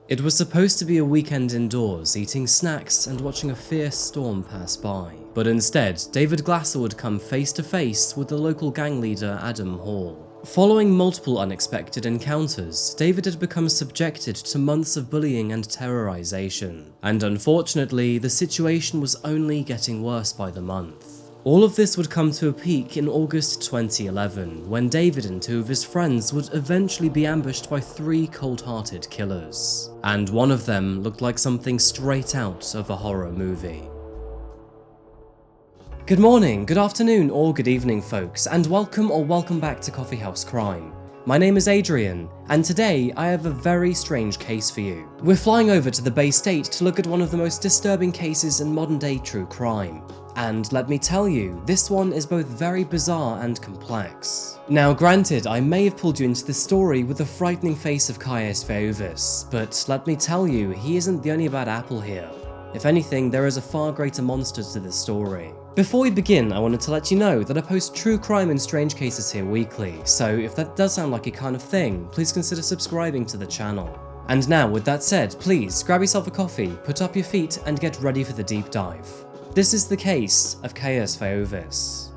It was supposed to be a weekend indoors, eating snacks and watching a fierce storm pass by, but instead, David Glasser would come face to face with the local gang leader Adam Hall. Following multiple unexpected encounters, David had become subjected to months of bullying and terrorization, and unfortunately, the situation was only getting worse by the month. All of this would come to a peak in August 2011, when David and two of his friends would eventually be ambushed by three cold-hearted killers, and one of them looked like something straight out of a horror movie. Good morning, good afternoon, or good evening, folks, and welcome back to Coffeehouse Crime. My name is Adrian, and today I have a very strange case for you. We're flying over to the Bay State to look at one of the most disturbing cases in modern-day true crime. And let me tell you, this one is both very bizarre and complex. Now granted, I may have pulled you into this story with the frightening face of Caius Veiovis, but let me tell you, he isn't the only bad apple here. If anything, there is a far greater monster to this story. Before we begin, I wanted to let you know that I post true crime and strange cases here weekly, so if that does sound like your kind of thing, please consider subscribing to the channel. And now, with that said, please grab yourself a coffee, put up your feet, and get ready for the deep dive. This is the case of Caius Veiovis.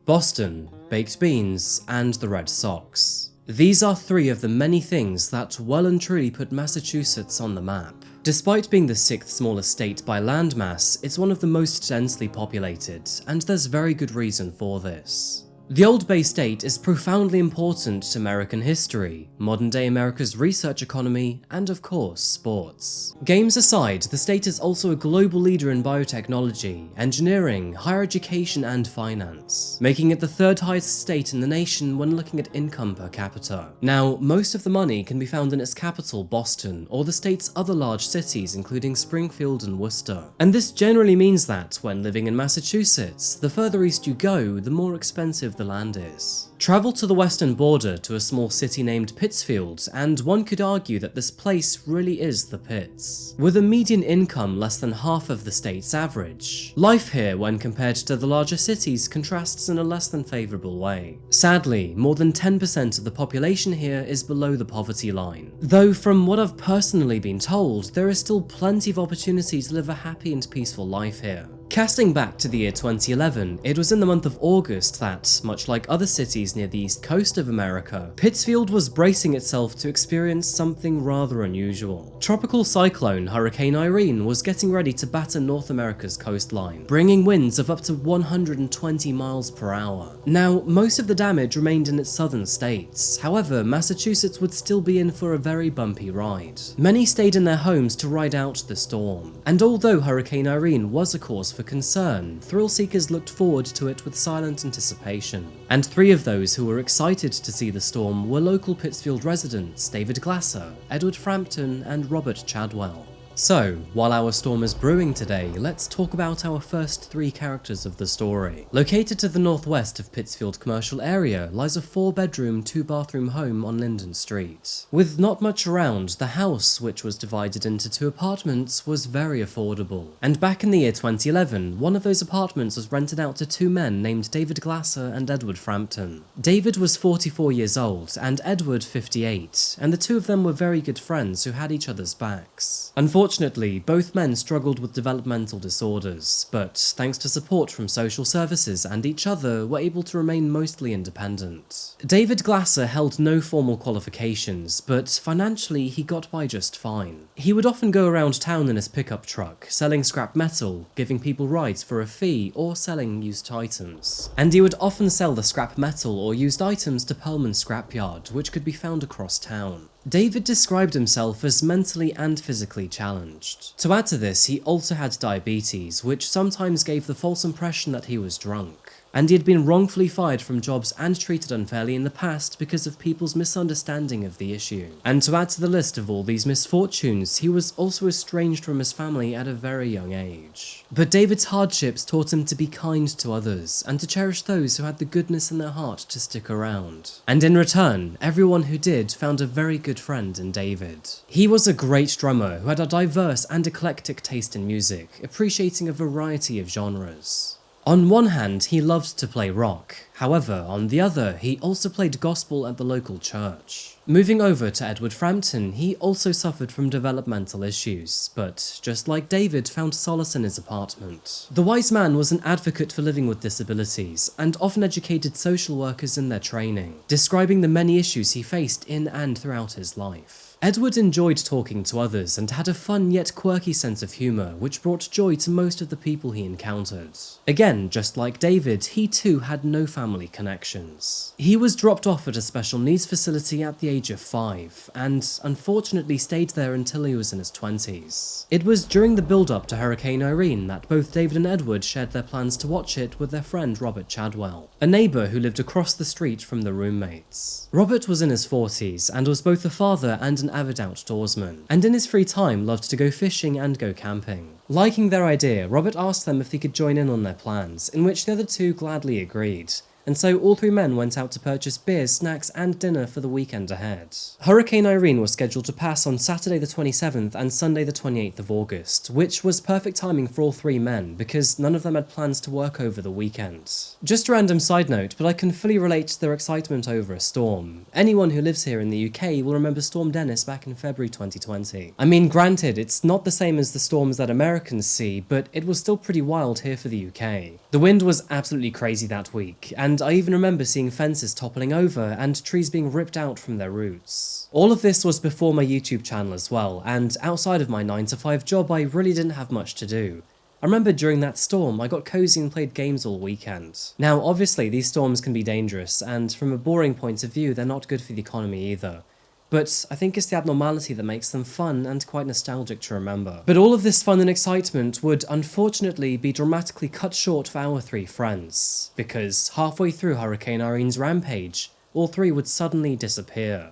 Boston, baked beans, and the Red Sox. These are three of the many things that well and truly put Massachusetts on the map. Despite being the sixth smallest state by landmass, it's one of the most densely populated, and there's very good reason for this. The Old Bay State is profoundly important to American history, modern-day America's research economy, and of course, sports. Games aside, the state is also a global leader in biotechnology, engineering, higher education, and finance, making it the third highest state in the nation when looking at income per capita. Now, most of the money can be found in its capital, Boston, or the state's other large cities, including Springfield and Worcester. And this generally means that, when living in Massachusetts, the further east you go, the more expensive the land is. Travel to the western border to a small city named Pittsfield, and one could argue that this place really is the pits. With a median income less than half of the state's average, life here when compared to the larger cities contrasts in a less than favourable way. Sadly, more than 10% of the population here is below the poverty line, though from what I've personally been told, there is still plenty of opportunity to live a happy and peaceful life here. Casting back to the year 2011, it was in the month of August that, much like other cities near the east coast of America, Pittsfield was bracing itself to experience something rather unusual. Tropical cyclone Hurricane Irene was getting ready to batter North America's coastline, bringing winds of up to 120 miles per hour. Now, most of the damage remained in its southern states, however, Massachusetts would still be in for a very bumpy ride. Many stayed in their homes to ride out the storm, and although Hurricane Irene was a cause for concern, thrill seekers looked forward to it with silent anticipation. And three of those who were excited to see the storm were local Pittsfield residents David Glasser, Edward Frampton, and Robert Chadwell. So, while our storm is brewing today, let's talk about our first three characters of the story. Located to the northwest of Pittsfield commercial area lies a 4-bedroom, 2-bathroom home on Linden Street. With not much around, the house, which was divided into 2 apartments, was very affordable. And back in the year 2011, one of those apartments was rented out to 2 men named David Glasser and Edward Frampton. David was 44 years old and Edward 58, and the two of them were very good friends who had each other's backs. Unfortunately, both men struggled with developmental disorders, but thanks to support from social services and each other, were able to remain mostly independent. David Glasser held no formal qualifications, but financially he got by just fine. He would often go around town in his pickup truck, selling scrap metal, giving people rides for a fee, or selling used items. And he would often sell the scrap metal or used items to Pullman Scrapyard, which could be found across town. David described himself as mentally and physically challenged. To add to this, he also had diabetes, which sometimes gave the false impression that he was drunk. and he had been wrongfully fired from jobs and treated unfairly in the past because of people's misunderstanding of the issue. And to add to the list of all these misfortunes, he was also estranged from his family at a very young age. But David's hardships taught him to be kind to others, and to cherish those who had the goodness in their heart to stick around. And in return, everyone who did found a very good friend in David. He was a great drummer who had a diverse and eclectic taste in music, appreciating a variety of genres. On one hand, he loved to play rock. However, on the other, he also played gospel at the local church. Moving over to Edward Frampton, he also suffered from developmental issues, but just like David, found solace in his apartment. The wise man was an advocate for living with disabilities, and often educated social workers in their training, describing the many issues he faced in and throughout his life. Edward enjoyed talking to others and had a fun yet quirky sense of humour, which brought joy to most of the people he encountered. Again, just like David, he too had no family connections. He was dropped off at a special needs facility at the age of 5, and unfortunately stayed there until he was in his 20s. It was during the build-up to Hurricane Irene that both David and Edward shared their plans to watch it with their friend Robert Chadwell, a neighbour who lived across the street from the roommates. Robert was in his 40s and was both a father and an avid outdoorsman, and in his free time loved to go fishing and go camping. Liking their idea, Robert asked them if he could join in on their plans, in which the other two gladly agreed. And so all three men went out to purchase beers, snacks and dinner for the weekend ahead. Hurricane Irene was scheduled to pass on Saturday the 27th and Sunday the 28th of August, which was perfect timing for all three men because none of them had plans to work over the weekend. Just a random side note, but I can fully relate to their excitement over a storm. Anyone who lives here in the UK will remember Storm Dennis back in February 2020. I mean, granted, it's not the same as the storms that Americans see, but it was still pretty wild here for the UK. The wind was absolutely crazy that week, and I even remember seeing fences toppling over and trees being ripped out from their roots. All of this was before my YouTube channel as well, and outside of my 9-to-5 job I really didn't have much to do. I remember during that storm I got cozy and played games all weekend. Now obviously these storms can be dangerous, and from a boring point of view they're not good for the economy either. But I think it's the abnormality that makes them fun and quite nostalgic to remember. But all of this fun and excitement would unfortunately be dramatically cut short for our three friends, because halfway through Hurricane Irene's rampage, all three would suddenly disappear.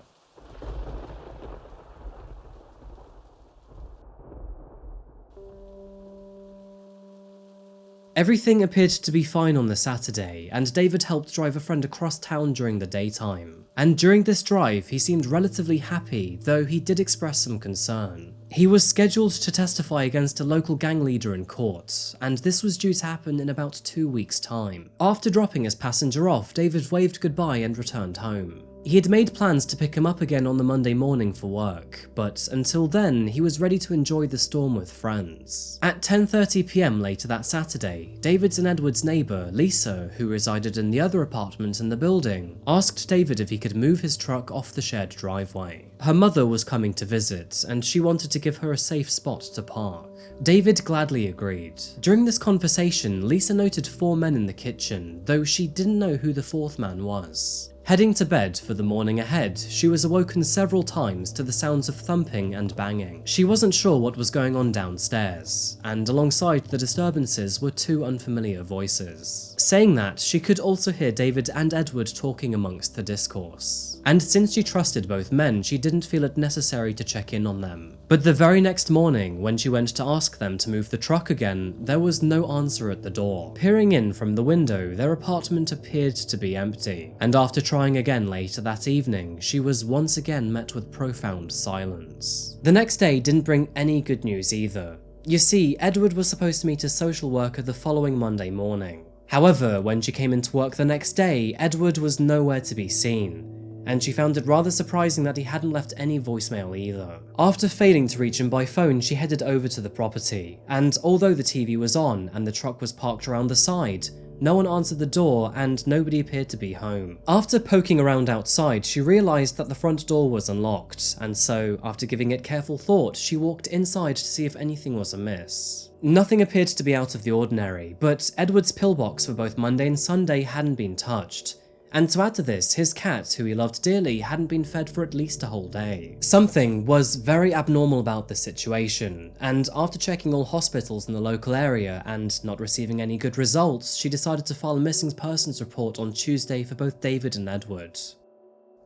Everything appeared to be fine on the Saturday, and David helped drive a friend across town during the daytime. And during this drive, he seemed relatively happy, though he did express some concern. He was scheduled to testify against a local gang leader in court, and this was due to happen in about 2 weeks' time. After dropping his passenger off, David waved goodbye and returned home. He had made plans to pick him up again on the Monday morning for work, but until then, he was ready to enjoy the storm with friends. At 10:30 PM later that Saturday, David's and Edward's neighbour, Lisa, who resided in the other apartment in the building, asked David if he could move his truck off the shared driveway. Her mother was coming to visit, and she wanted to give her a safe spot to park. David gladly agreed. During this conversation, Lisa noted 4 men in the kitchen, though she didn't know who the 4th man was. Heading to bed for the morning ahead, she was awoken several times to the sounds of thumping and banging. She wasn't sure what was going on downstairs, and alongside the disturbances were 2 unfamiliar voices. Saying that, she could also hear David and Edward talking amongst the discourse. And since she trusted both men, she didn't feel it necessary to check in on them. But the very next morning, when she went to ask them to move the truck again, there was no answer at the door. Peering in from the window, their apartment appeared to be empty, and after trying again later that evening, she was once again met with profound silence. The next day didn't bring any good news either. You see, Edward was supposed to meet a social worker the following Monday morning. However, when she came into work the next day, Edward was nowhere to be seen, and she found it rather surprising that he hadn't left any voicemail either. After failing to reach him by phone, she headed over to the property, and although the TV was on and the truck was parked around the side, no one answered the door and nobody appeared to be home. After poking around outside, she realised that the front door was unlocked, and so, after giving it careful thought, she walked inside to see if anything was amiss. Nothing appeared to be out of the ordinary, but Edward's pillbox for both Monday and Sunday hadn't been touched, And to add to this, his cat, who he loved dearly, hadn't been fed for at least a whole day. Something was very abnormal about this situation, and after checking all hospitals in the local area and not receiving any good results, she decided to file a missing persons report on Tuesday for both David and Edward.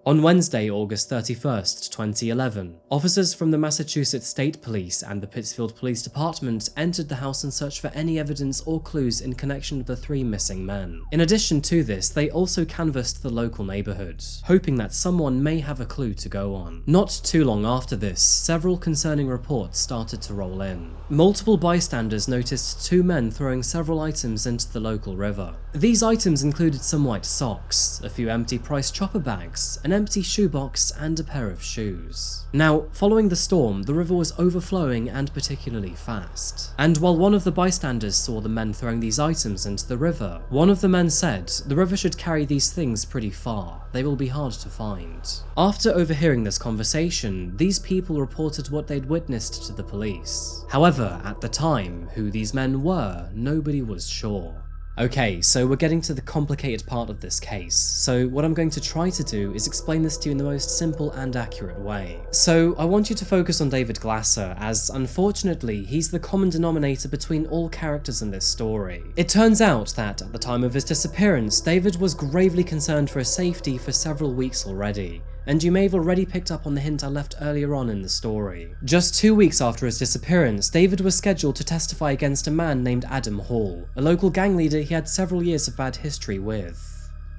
On Wednesday, August 31st, 2011, officers from the Massachusetts State Police and the Pittsfield Police Department entered the house in search for any evidence or clues in connection with the 3 missing men. In addition to this, they also canvassed the local neighborhood, hoping that someone may have a clue to go on. Not too long after this, several concerning reports started to roll in. Multiple bystanders noticed 2 men throwing several items into the local river. These items included some white socks, a few empty price chopper bags, an empty shoebox, and a pair of shoes. Now, following the storm, the river was overflowing and particularly fast. And while one of the bystanders saw the men throwing these items into the river, one of the men said, "The river should carry these things pretty far. They will be hard to find." After overhearing this conversation, these people reported what they'd witnessed to the police. However, at the time, who these men were, nobody was sure. Okay, so we're getting to the complicated part of this case, so what I'm going to try to do is explain this to you in the most simple and accurate way. So I want you to focus on David Glasser, as unfortunately he's the common denominator between all characters in this story. It turns out that at the time of his disappearance, David was gravely concerned for his safety for several weeks already. And you may have already picked up on the hint I left earlier on in the story. Just 2 weeks after his disappearance, David was scheduled to testify against a man named Adam Hall, a local gang leader he had several years of bad history with.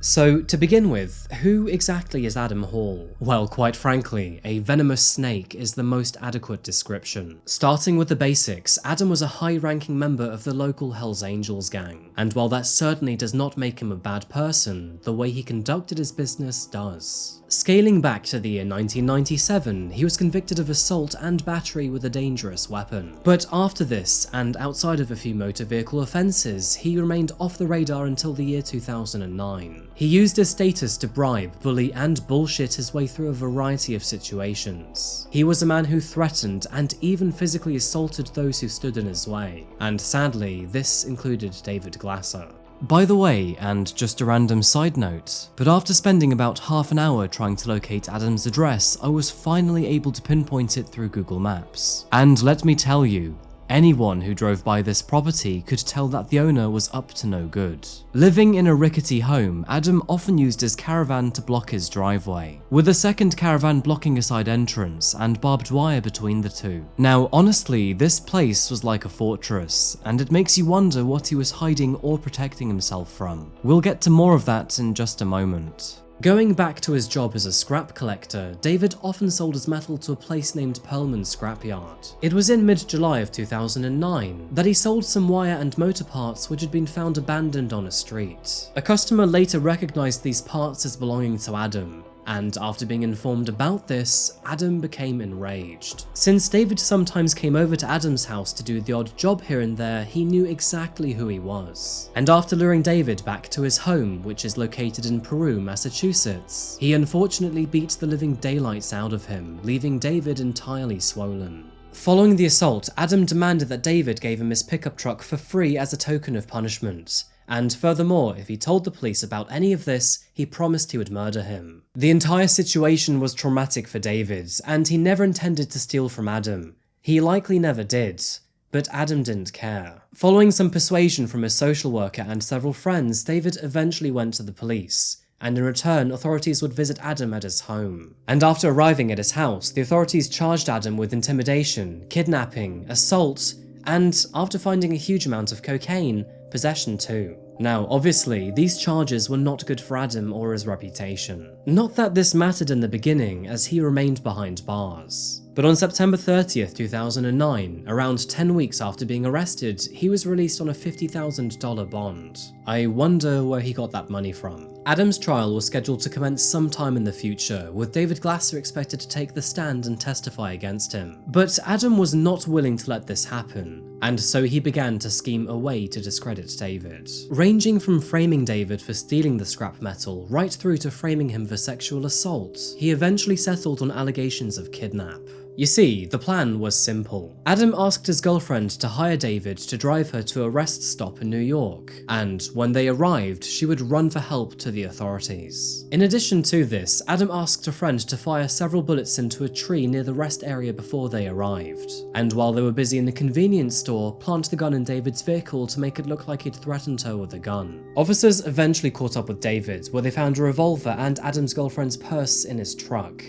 So, to begin with, who exactly is Adam Hall? Well, quite frankly, a venomous snake is the most adequate description. Starting with the basics, Adam was a high-ranking member of the local Hells Angels gang, and while that certainly does not make him a bad person, the way he conducted his business does. Scaling back to the year 1997, he was convicted of assault and battery with a dangerous weapon. But after this, and outside of a few motor vehicle offences, he remained off the radar until the year 2009. He used his status to bribe, bully, and bullshit his way through a variety of situations. He was a man who threatened and even physically assaulted those who stood in his way. And sadly, this included David Glasser. By the way, and just a random side note, but after spending about half an hour trying to locate Adam's address, I was finally able to pinpoint it through Google Maps. And let me tell you, anyone who drove by this property could tell that the owner was up to no good. Living in a rickety home, Adam often used his caravan to block his driveway, with a second caravan blocking a side entrance and barbed wire between the two. Now, honestly, this place was like a fortress, and it makes you wonder what he was hiding or protecting himself from. We'll get to more of that in just a moment. Going back to his job as a scrap collector, David often sold his metal to a place named Pearlman Scrapyard. It was in mid-July of 2009 that he sold some wire and motor parts which had been found abandoned on a street. A customer later recognized these parts as belonging to Adam, and after being informed about this, Adam became enraged. Since David sometimes came over to Adam's house to do the odd job here and there, he knew exactly who he was. And after luring David back to his home, which is located in Peru, Massachusetts, he unfortunately beat the living daylights out of him, leaving David entirely swollen. Following the assault, Adam demanded that David gave him his pickup truck for free as a token of punishment. And furthermore, if he told the police about any of this, he promised he would murder him. The entire situation was traumatic for David, and he never intended to steal from Adam. He likely never did, but Adam didn't care. Following some persuasion from his social worker and several friends, David eventually went to the police, and in return, authorities would visit Adam at his home. And after arriving at his house, the authorities charged Adam with intimidation, kidnapping, assault, and after finding a huge amount of cocaine, possession too. Now, obviously, these charges were not good for Adam or his reputation. Not that this mattered in the beginning, as he remained behind bars. But on September 30th, 2009, around 10 weeks after being arrested, he was released on a $50,000 bond. I wonder where he got that money from. Adam's trial was scheduled to commence sometime in the future, with David Glasser expected to take the stand and testify against him. But Adam was not willing to let this happen, and so he began to scheme a way to discredit David. Ranging from framing David for stealing the scrap metal, right through to framing him for sexual assault, he eventually settled on allegations of kidnap. You see, the plan was simple. Adam asked his girlfriend to hire David to drive her to a rest stop in New York, and when they arrived, she would run for help to the authorities. In addition to this, Adam asked a friend to fire several bullets into a tree near the rest area before they arrived, and while they were busy in the convenience store, plant the gun in David's vehicle to make it look like he'd threatened her with a gun. Officers eventually caught up with David, where they found a revolver and Adam's girlfriend's purse in his truck.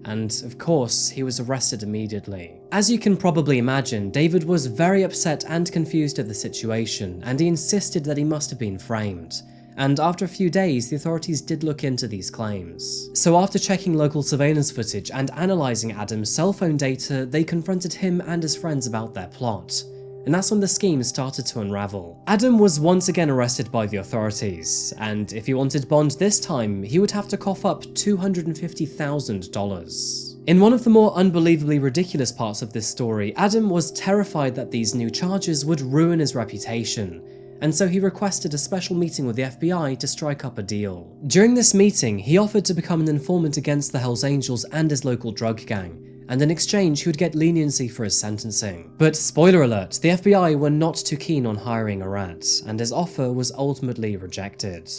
And of course, he was arrested immediately. As you can probably imagine, David was very upset and confused at the situation, and he insisted that he must have been framed. And after a few days, the authorities did look into these claims. So after checking local surveillance footage and analysing Adam's cell phone data, they confronted him and his friends about their plot. And that's when the scheme started to unravel. Adam was once again arrested by the authorities, and if he wanted bond this time, he would have to cough up $250,000. In one of the more unbelievably ridiculous parts of this story, Adam was terrified that these new charges would ruin his reputation, and so he requested a special meeting with the FBI to strike up a deal. During this meeting, he offered to become an informant against the Hells Angels and his local drug gang, and in exchange he would get leniency for his sentencing. But spoiler alert, the FBI were not too keen on hiring a rat, and his offer was ultimately rejected.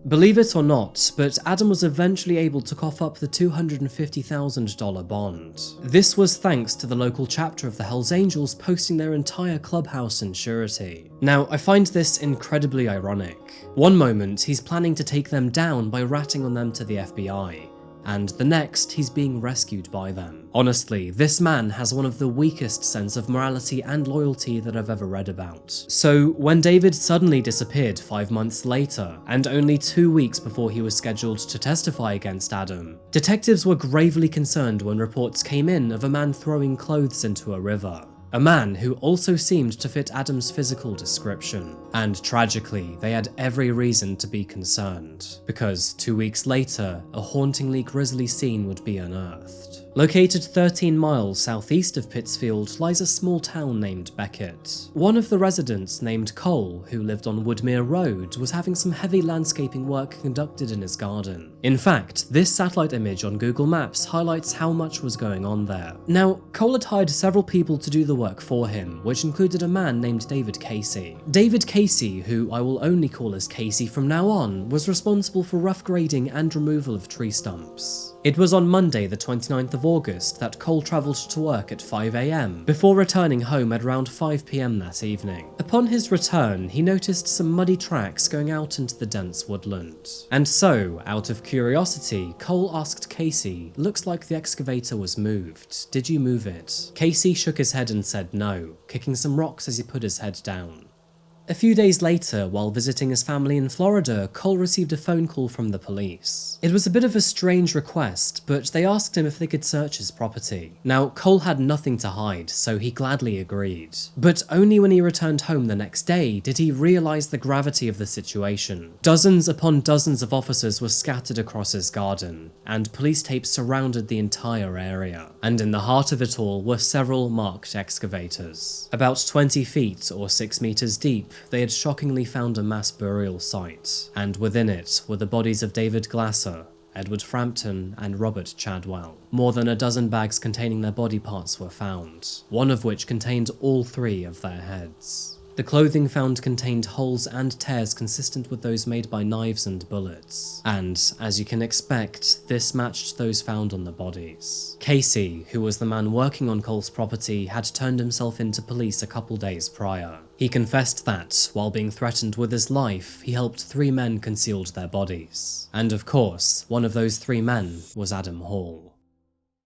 Believe it or not, but Adam was eventually able to cough up the $250,000 bond. This was thanks to the local chapter of the Hells Angels posting their entire clubhouse in surety. Now, I find this incredibly ironic. One moment, he's planning to take them down by ratting on them to the FBI, and the next, he's being rescued by them. Honestly, this man has one of the weakest sense of morality and loyalty that I've ever read about. So, when David suddenly disappeared 5 months later, and only 2 weeks before he was scheduled to testify against Adam, detectives were gravely concerned when reports came in of a man throwing clothes into a river. A man who also seemed to fit Adam's physical description. And tragically, they had every reason to be concerned, because 2 weeks later, a hauntingly grisly scene would be unearthed. Located 13 miles southeast of Pittsfield lies a small town named Beckett. One of the residents, named Cole, who lived on Woodmere Road, was having some heavy landscaping work conducted in his garden. In fact, this satellite image on Google Maps highlights how much was going on there. Now, Cole had hired several people to do the work for him, which included a man named David Casey. David Casey, who I will only call as Casey from now on, was responsible for rough grading and removal of tree stumps. It was on Monday the 29th of August that Cole travelled to work at 5 AM, before returning home at around 5 PM that evening. Upon his return, he noticed some muddy tracks going out into the dense woodland. And so, out of curiosity, Cole asked Casey, "Looks like the excavator was moved. Did you move it?" Casey shook his head and said no, kicking some rocks as he put his head down. A few days later, while visiting his family in Florida, Cole received a phone call from the police. It was a bit of a strange request, but they asked him if they could search his property. Now, Cole had nothing to hide, so he gladly agreed. But only when he returned home the next day did he realise the gravity of the situation. Dozens upon dozens of officers were scattered across his garden, and police tapes surrounded the entire area. And in the heart of it all were several marked excavators. About 20 feet or 6 meters deep, they had shockingly found a mass burial site, and within it were the bodies of David Glasser, Edward Frampton, and Robert Chadwell. More than a dozen bags containing their body parts were found, one of which contained all 3 of their heads. The clothing found contained holes and tears consistent with those made by knives and bullets, and, as you can expect, this matched those found on the bodies. Casey, who was the man working on Cole's property, had turned himself into police a couple days prior. He confessed that, while being threatened with his life, he helped 3 men conceal their bodies. And of course, one of those 3 men was Adam Hall.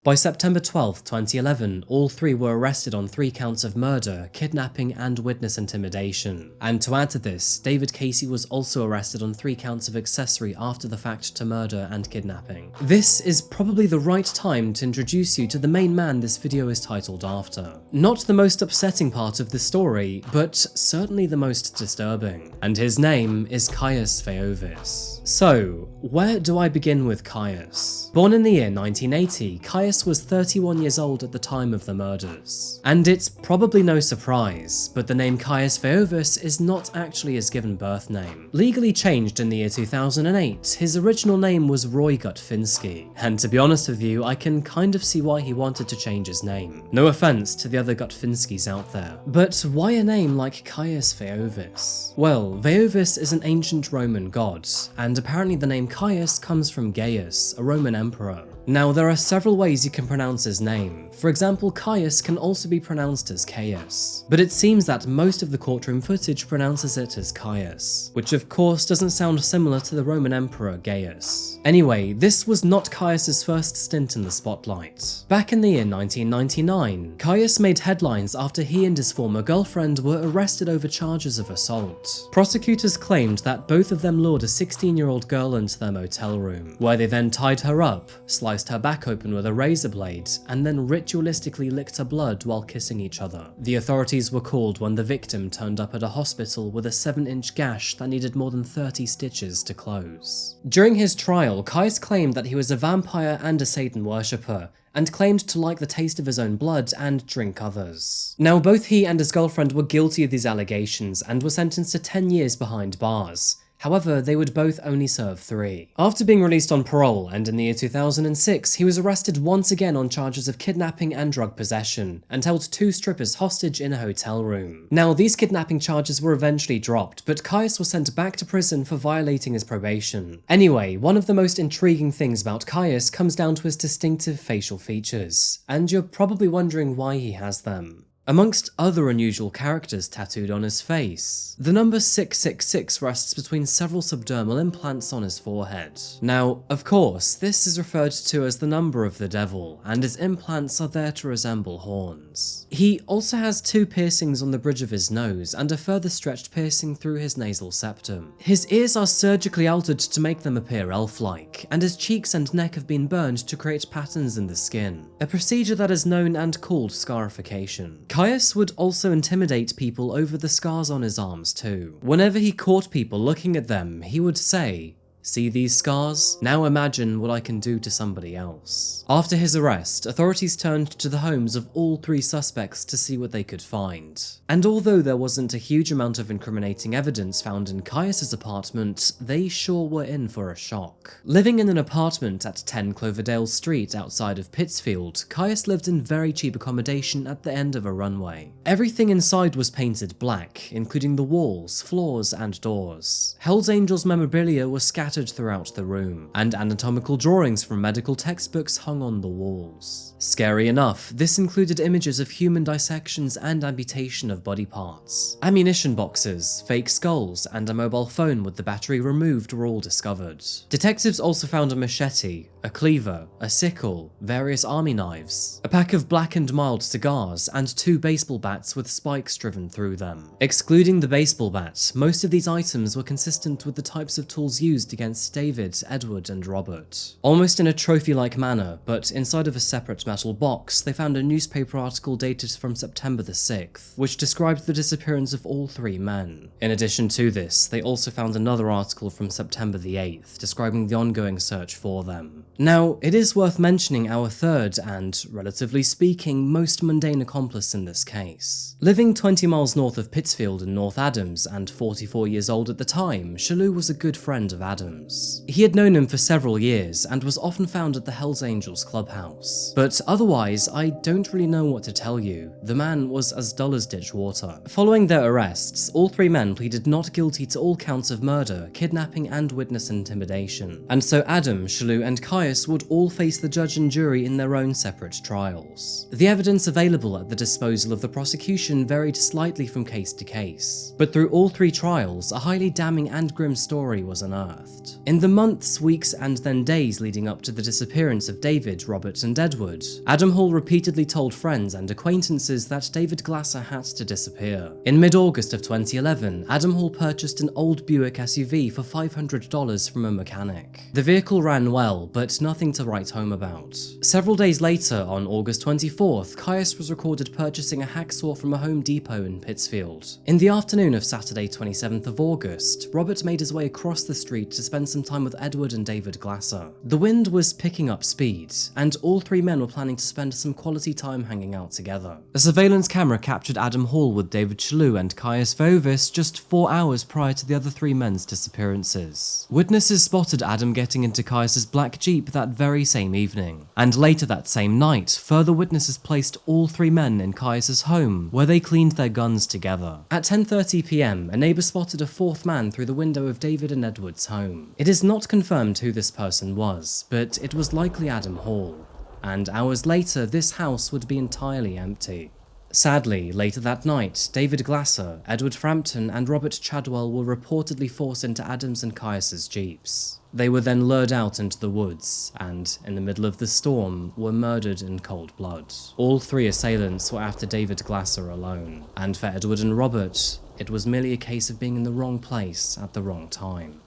By September 12, 2011, all 3 were arrested on 3 counts of murder, kidnapping, and witness intimidation. And to add to this, David Casey was also arrested on 3 counts of accessory after the fact to murder and kidnapping. This is probably the right time to introduce you to the main man this video is titled after. Not the most upsetting part of the story, but certainly the most disturbing. And his name is Caius Veiovis. So, where do I begin with Caius? Born in the year 1980, Caius Caius was 31 years old at the time of the murders. And it's probably no surprise, but the name Caius Veiovis is not actually his given birth name. Legally changed in the year 2008, his original name was Roy Gutfinski, and to be honest with you, I can kind of see why he wanted to change his name. No offense to the other Gutfinskis out there. But why a name like Caius Veiovis? Well, Veiovis is an ancient Roman god, and apparently the name Caius comes from Gaius, a Roman emperor. Now, there are several ways you can pronounce his name. For example, Caius can also be pronounced as Caius, but it seems that most of the courtroom footage pronounces it as Caius, which of course doesn't sound similar to the Roman emperor Gaius. Anyway, this was not Caius's first stint in the spotlight. Back in the year 1999, Caius made headlines after he and his former girlfriend were arrested over charges of assault. Prosecutors claimed that both of them lured a 16-year-old girl into their motel room, where they then tied her up, sliced her back open with a razor blade, and then ritualistically licked her blood while kissing each other. The authorities were called when the victim turned up at a hospital with a 7-inch gash that needed more than 30 stitches to close. During his trial, Caius claimed that he was a vampire and a Satan worshipper, and claimed to like the taste of his own blood and drink others. Now, both he and his girlfriend were guilty of these allegations and were sentenced to 10 years behind bars. However, they would both only serve 3. After being released on parole, and in the year 2006, he was arrested once again on charges of kidnapping and drug possession, and held 2 strippers hostage in a hotel room. Now, these kidnapping charges were eventually dropped, but Caius was sent back to prison for violating his probation. Anyway, one of the most intriguing things about Caius comes down to his distinctive facial features, and you're probably wondering why he has them. Amongst other unusual characters tattooed on his face, the number 666 rests between several subdermal implants on his forehead. Now, of course, this is referred to as the number of the devil, and his implants are there to resemble horns. He also has 2 piercings on the bridge of his nose and a further stretched piercing through his nasal septum. His ears are surgically altered to make them appear elf-like, and his cheeks and neck have been burned to create patterns in the skin, a procedure that is known and called scarification. Caius would also intimidate people over the scars on his arms too. Whenever he caught people looking at them, he would say, "See these scars? Now imagine what I can do to somebody else." After his arrest, authorities turned to the homes of all 3 suspects to see what they could find. And although there wasn't a huge amount of incriminating evidence found in Caius's apartment, they sure were in for a shock. Living in an apartment at 10 Cloverdale Street outside of Pittsfield, Caius lived in very cheap accommodation at the end of a runway. Everything inside was painted black, including the walls, floors, and doors. Hell's Angels memorabilia was scattered throughout the room, and anatomical drawings from medical textbooks hung on the walls. Scary enough, this included images of human dissections and amputation of body parts. Ammunition boxes, fake skulls, and a mobile phone with the battery removed were all discovered. Detectives also found a machete, a cleaver, a sickle, various army knives, a pack of Black and Mild cigars, and 2 baseball bats with spikes driven through them. Excluding the baseball bat, most of these items were consistent with the types of tools used against David, Edward, and Robert. Almost in a trophy-like manner, but inside of a separate metal box, they found a newspaper article dated from September the 6th, which described the disappearance of all 3 men. In addition to this, they also found another article from September the 8th, describing the ongoing search for them. Now, it is worth mentioning our third and, relatively speaking, most mundane accomplice in this case. Living 20 miles north of Pittsfield in North Adams and 44 years old at the time, Chaloue was a good friend of Adams. He had known him for several years and was often found at the Hells Angels clubhouse. But otherwise, I don't really know what to tell you. The man was as dull as ditch water. Following their arrests, all 3 men pleaded not guilty to all counts of murder, kidnapping, and witness intimidation. And so Adam, Chaloue, and Caius would all face the judge and jury in their own separate trials. The evidence available at the disposal of the prosecution varied slightly from case to case, but through all 3 trials, a highly damning and grim story was unearthed. In the months, weeks, and then days leading up to the disappearance of David, Robert, and Edward, Adam Hall repeatedly told friends and acquaintances that David Glasser had to disappear. In mid-August of 2011, Adam Hall purchased an old Buick SUV for $500 from a mechanic. The vehicle ran well, but nothing to write home about. Several days later, on August 24th, Caius was recorded purchasing a hacksaw from a Home Depot in Pittsfield. In the afternoon of Saturday 27th of August, Robert made his way across the street to spend some time with Edward and David Glasser. The wind was picking up speed, and all three men were planning to spend some quality time hanging out together. A surveillance camera captured Adam Hall with David Chadwell and Caius Veiovis just 4 hours prior to the other three men's disappearances. Witnesses spotted Adam getting into Caius's black Jeep that very same evening, and later that same night, further witnesses placed all three men in Caius's home, where they cleaned their guns together. At 10:30 p.m, a neighbour spotted a fourth man through the window of David and Edward's home. It is not confirmed who this person was, but it was likely Adam Hall, and hours later this house would be entirely empty. Sadly, later that night, David Glasser, Edward Frampton and Robert Chadwell were reportedly forced into Adam's and Caius's jeeps. They were then lured out into the woods and, in the middle of the storm, were murdered in cold blood. All three assailants were after David Glasser alone, and for Edward and Robert, it was merely a case of being in the wrong place at the wrong time.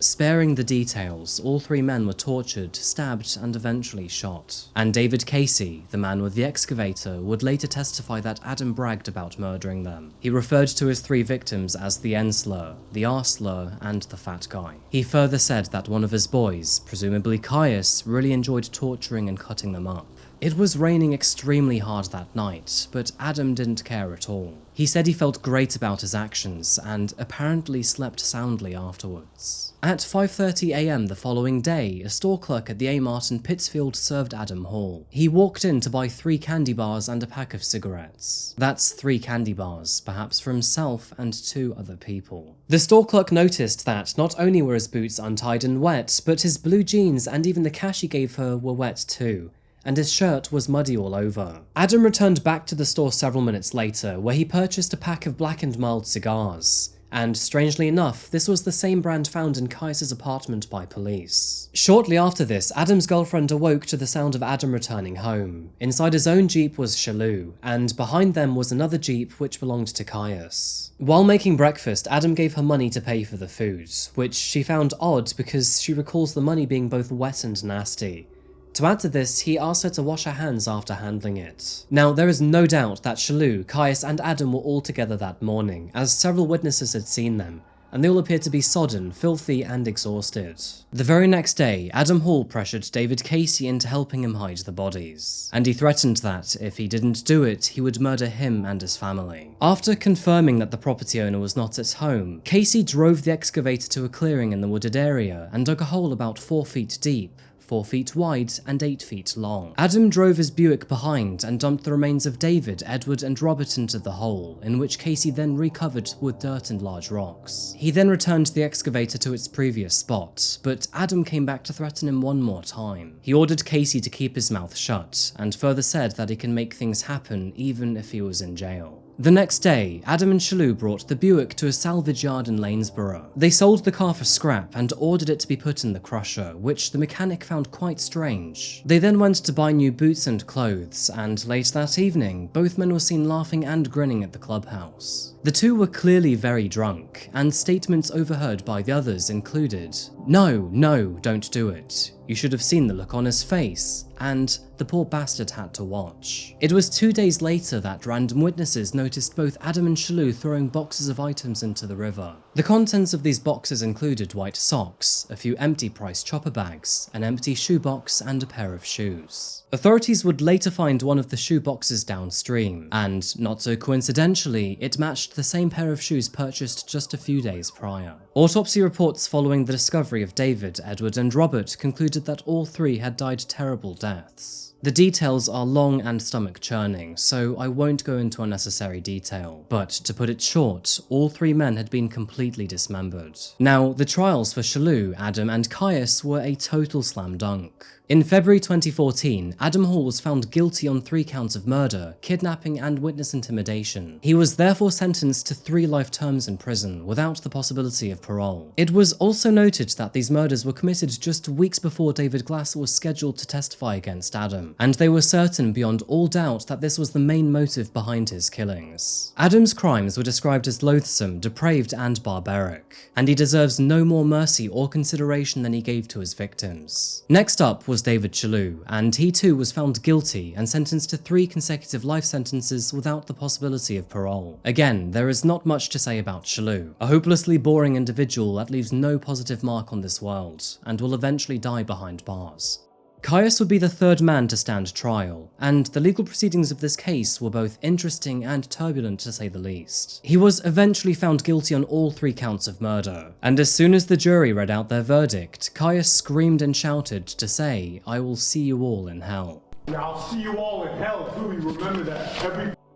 Sparing the details, all three men were tortured, stabbed, and eventually shot. And David Casey, the man with the excavator, would later testify that Adam bragged about murdering them. He referred to his three victims as the N-slur, the R-slur, and the fat guy. He further said that one of his boys, presumably Caius, really enjoyed torturing and cutting them up. It was raining extremely hard that night, but Adam didn't care at all. He said he felt great about his actions and apparently slept soundly afterwards. At 5:30 a.m. the following day, a store clerk at the A-Mart in Pittsfield served Adam Hall. He walked in to buy 3 candy bars and a pack of cigarettes. That's 3 candy bars, perhaps for himself and 2 other people. The store clerk noticed that not only were his boots untied and wet, but his blue jeans and even the cash he gave her were wet too, and his shirt was muddy all over. Adam returned back to the store several minutes later, where he purchased a pack of Black and Mild cigars. And strangely enough, this was the same brand found in Caius's apartment by police. Shortly after this, Adam's girlfriend awoke to the sound of Adam returning home. Inside his own Jeep was Chaloux, and behind them was another Jeep which belonged to Caius. While making breakfast, Adam gave her money to pay for the food, which she found odd because she recalls the money being both wet and nasty. To add to this, he asked her to wash her hands after handling it. Now, there is no doubt that Chaloux, Caius and Adam were all together that morning, as several witnesses had seen them, and they all appeared to be sodden, filthy and exhausted. The very next day, Adam Hall pressured David Casey into helping him hide the bodies, and he threatened that, if he didn't do it, he would murder him and his family. After confirming that the property owner was not at home, Casey drove the excavator to a clearing in the wooded area and dug a hole about 4 feet deep, 4 feet wide and 8 feet long. Adam drove his Buick behind and dumped the remains of David, Edward and Robert into the hole, in which Casey then recovered with dirt and large rocks. He then returned the excavator to its previous spot, but Adam came back to threaten him one more time. He ordered Casey to keep his mouth shut, and further said that he can make things happen even if he was in jail. The next day, Adam and Chaloux brought the Buick to a salvage yard in Lanesborough. They sold the car for scrap and ordered it to be put in the crusher, which the mechanic found quite strange. They then went to buy new boots and clothes, and late that evening, both men were seen laughing and grinning at the clubhouse. The two were clearly very drunk, and statements overheard by the others included, "No, no, don't do it. You should have seen the look on his face," and "the poor bastard had to watch." It was 2 days later that random witnesses noticed both Adam and Chaloux throwing boxes of items into the river. The contents of these boxes included white socks, a few empty price chopper bags, an empty shoebox, and a pair of shoes. Authorities would later find one of the shoe boxes downstream, and, not so coincidentally, it matched the same pair of shoes purchased just a few days prior. Autopsy reports following the discovery of David, Edward and Robert concluded that all 3 had died terrible deaths. The details are long and stomach-churning, so I won't go into unnecessary detail, but to put it short, all 3 men had been completely dismembered. Now, the trials for Chaloux, Adam and Caius were a total slam dunk. In February 2014, Adam Hall was found guilty on 3 counts of murder, kidnapping and witness intimidation. He was therefore sentenced to 3 life terms in prison, without the possibility of parole. It was also noted that these murders were committed just weeks before David Glasser was scheduled to testify against Adam. Adam, and they were certain beyond all doubt that this was the main motive behind his killings. Adam's crimes were described as loathsome, depraved, and barbaric, and he deserves no more mercy or consideration than he gave to his victims. Next up was David Chadwell, and he too was found guilty and sentenced to 3 consecutive life sentences without the possibility of parole. Again, there is not much to say about Chadwell, a hopelessly boring individual that leaves no positive mark on this world, and will eventually die behind bars. Caius would be the 3rd man to stand trial, and the legal proceedings of this case were both interesting and turbulent to say the least. He was eventually found guilty on all 3 counts of murder, and as soon as the jury read out their verdict, Caius screamed and shouted to say, "I will see you all in hell." Yeah, I'll see you all in hell too, you remember that.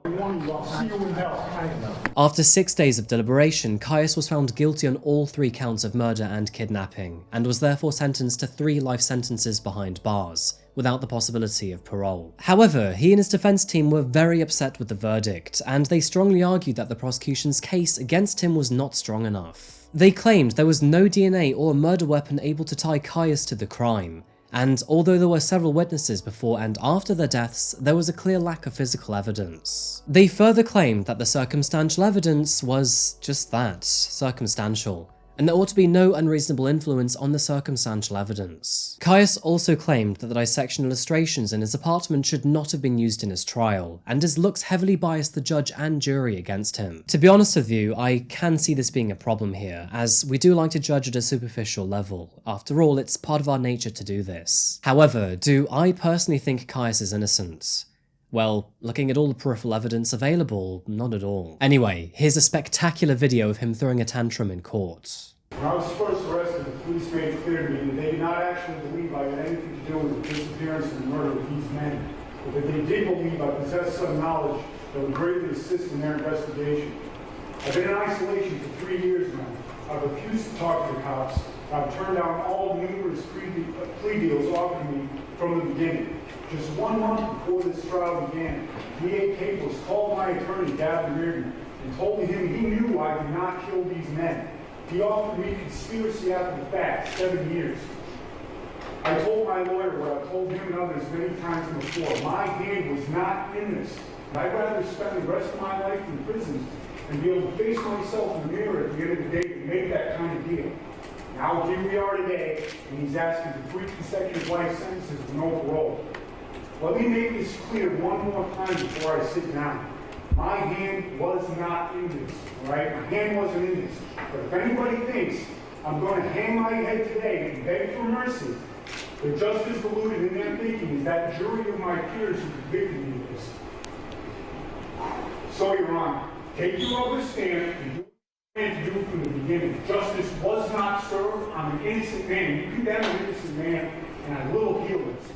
Every one of you, I'll see you in hell. After 6 days of deliberation, Caius was found guilty on all 3 counts of murder and kidnapping, and was therefore sentenced to 3 life sentences behind bars, without the possibility of parole. However, he and his defense team were very upset with the verdict, and they strongly argued that the prosecution's case against him was not strong enough. They claimed there was no DNA or murder weapon able to tie Caius to the crime, and although there were several witnesses before and after their deaths, there was a clear lack of physical evidence. They further claimed that the circumstantial evidence was just that, circumstantial, and there ought to be no unreasonable influence on the circumstantial evidence. Caius also claimed that the dissection illustrations in his apartment should not have been used in his trial, and his looks heavily biased the judge and jury against him. To be honest with you, I can see this being a problem here, as we do like to judge at a superficial level. After all, it's part of our nature to do this. However, do I personally think Caius is innocent? Well, looking at all the peripheral evidence available, not at all. Anyway, here's a spectacular video of him throwing a tantrum in court. When I was first arrested, the police made it clear to me that they did not actually believe I had anything to do with the disappearance and murder of these men, but that they did believe I possessed some knowledge that would greatly assist in their investigation. I've been in isolation for 3 years now. I've refused to talk to the cops. I've turned down all the numerous plea deals offered me from the beginning. Just 1 month before this trial began, D.A. Capos called my attorney, Irene, and told me he knew I did not kill these men. He offered me conspiracy after the fact, 7 years. I told my lawyer what I've told him and others many times before. My hand was not in this. I'd rather spend the rest of my life in prison and be able to face myself in the mirror at the end of the day than make that kind of deal. Now here we are today, and he's asking for 3 consecutive life sentences with no parole. Let me make this clear one more time before I sit down. My hand was not in this, all right? My hand wasn't in this. But if anybody thinks I'm going to hang my head today and beg for mercy, they're just as deluded in their thinking as that jury of my peers who convicted me of this. So, Your Honor, take your other stand and do what you plan to do from the beginning. Justice was not served. I'm an innocent man. You condemn an innocent man, and I will appeal this.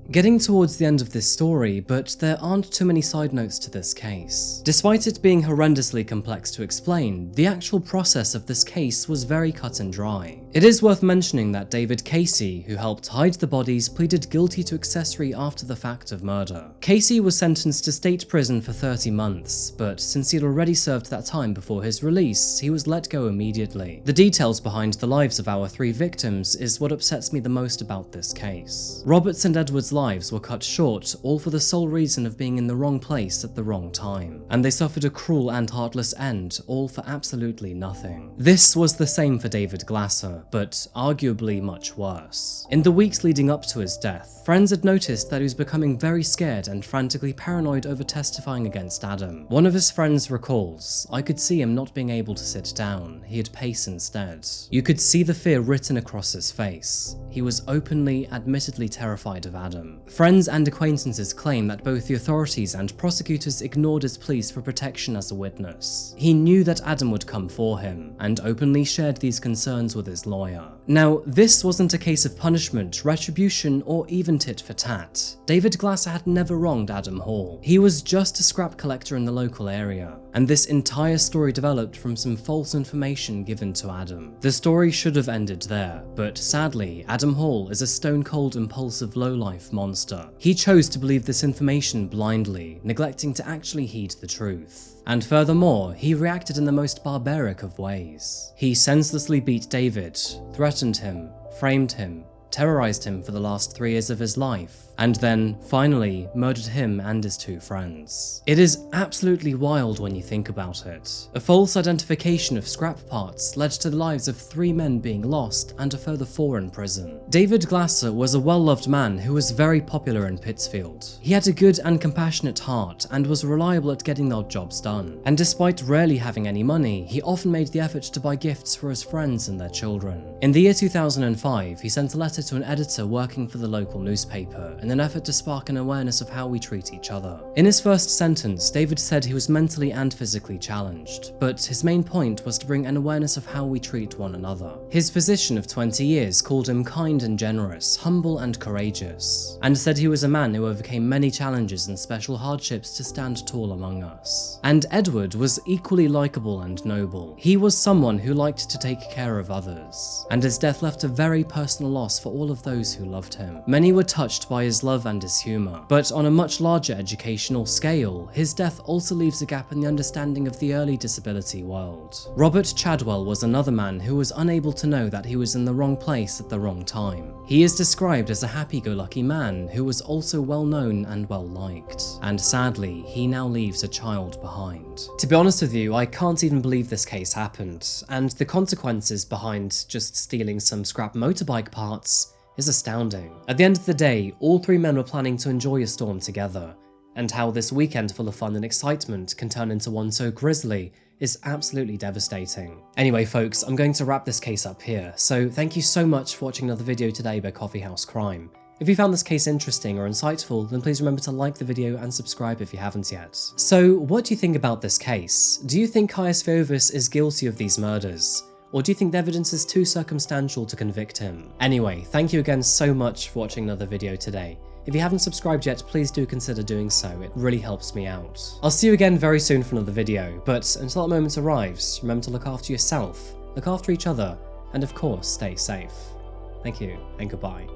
Getting towards the end of this story, but there aren't too many side notes to this case. Despite it being horrendously complex to explain, the actual process of this case was very cut and dry. It is worth mentioning that David Casey, who helped hide the bodies, pleaded guilty to accessory after the fact of murder. Casey was sentenced to state prison for 30 months, but since he had already served that time before his release, he was let go immediately. The details behind the lives of our 3 victims is what upsets me the most about this case. Robert's and Edward's lives were cut short, all for the sole reason of being in the wrong place at the wrong time, and they suffered a cruel and heartless end, all for absolutely nothing. This was the same for David Glasser, but arguably much worse. In the weeks leading up to his death, friends had noticed that he was becoming very scared and frantically paranoid over testifying against Adam. One of his friends recalls, "I could see him not being able to sit down, he'd pace instead. You could see the fear written across his face. He was openly, admittedly terrified of Adam." Friends and acquaintances claim that both the authorities and prosecutors ignored his pleas for protection as a witness. He knew that Adam would come for him, and openly shared these concerns with his lawyer. Now, this wasn't a case of punishment, retribution, or even tit for tat. David Glasser had never wronged Adam Hall. He was just a scrap collector in the local area, and this entire story developed from some false information given to Adam. The story should have ended there, but sadly, Adam Hall is a stone-cold, impulsive lowlife monster. He chose to believe this information blindly, neglecting to actually heed the truth. And furthermore, he reacted in the most barbaric of ways. He senselessly beat David, threatened him, framed him, terrorized him for the last 3 years of his life, and then, finally, murdered him and his 2 friends. It is absolutely wild when you think about it. A false identification of scrap parts led to the lives of 3 men being lost and a further 4 in prison. David Glasser was a well-loved man who was very popular in Pittsfield. He had a good and compassionate heart and was reliable at getting the odd jobs done. And despite rarely having any money, he often made the effort to buy gifts for his friends and their children. In the year 2005, he sent a letter to an editor working for the local newspaper in an effort to spark an awareness of how we treat each other. In his first sentence, David said he was mentally and physically challenged, but his main point was to bring an awareness of how we treat one another. His physician of 20 years called him kind and generous, humble and courageous, and said he was a man who overcame many challenges and special hardships to stand tall among us. And Edward was equally likable and noble. He was someone who liked to take care of others, and his death left a very personal loss for all of those who loved him. Many were touched by his love and his humour, but on a much larger educational scale, his death also leaves a gap in the understanding of the early disability world. Robert Chadwell was another man who was unable to know that he was in the wrong place at the wrong time. He is described as a happy-go-lucky man who was also well-known and well-liked, and sadly, he now leaves a child behind. To be honest with you, I can't even believe this case happened, and the consequences behind just stealing some scrap motorbike parts is astounding. At the end of the day, all 3 men were planning to enjoy a storm together, and how this weekend full of fun and excitement can turn into one so grisly is absolutely devastating. Anyway folks, I'm going to wrap this case up here, so thank you so much for watching another video today by Coffeehouse Crime. If you found this case interesting or insightful, then please remember to like the video and subscribe if you haven't yet. So, what do you think about this case? Do you think Caius Veiovis is guilty of these murders? Or do you think the evidence is too circumstantial to convict him? Anyway, thank you again so much for watching another video today. If you haven't subscribed yet, please do consider doing so, it really helps me out. I'll see you again very soon for another video, but until that moment arrives, remember to look after yourself, look after each other, and of course, stay safe. Thank you, and goodbye.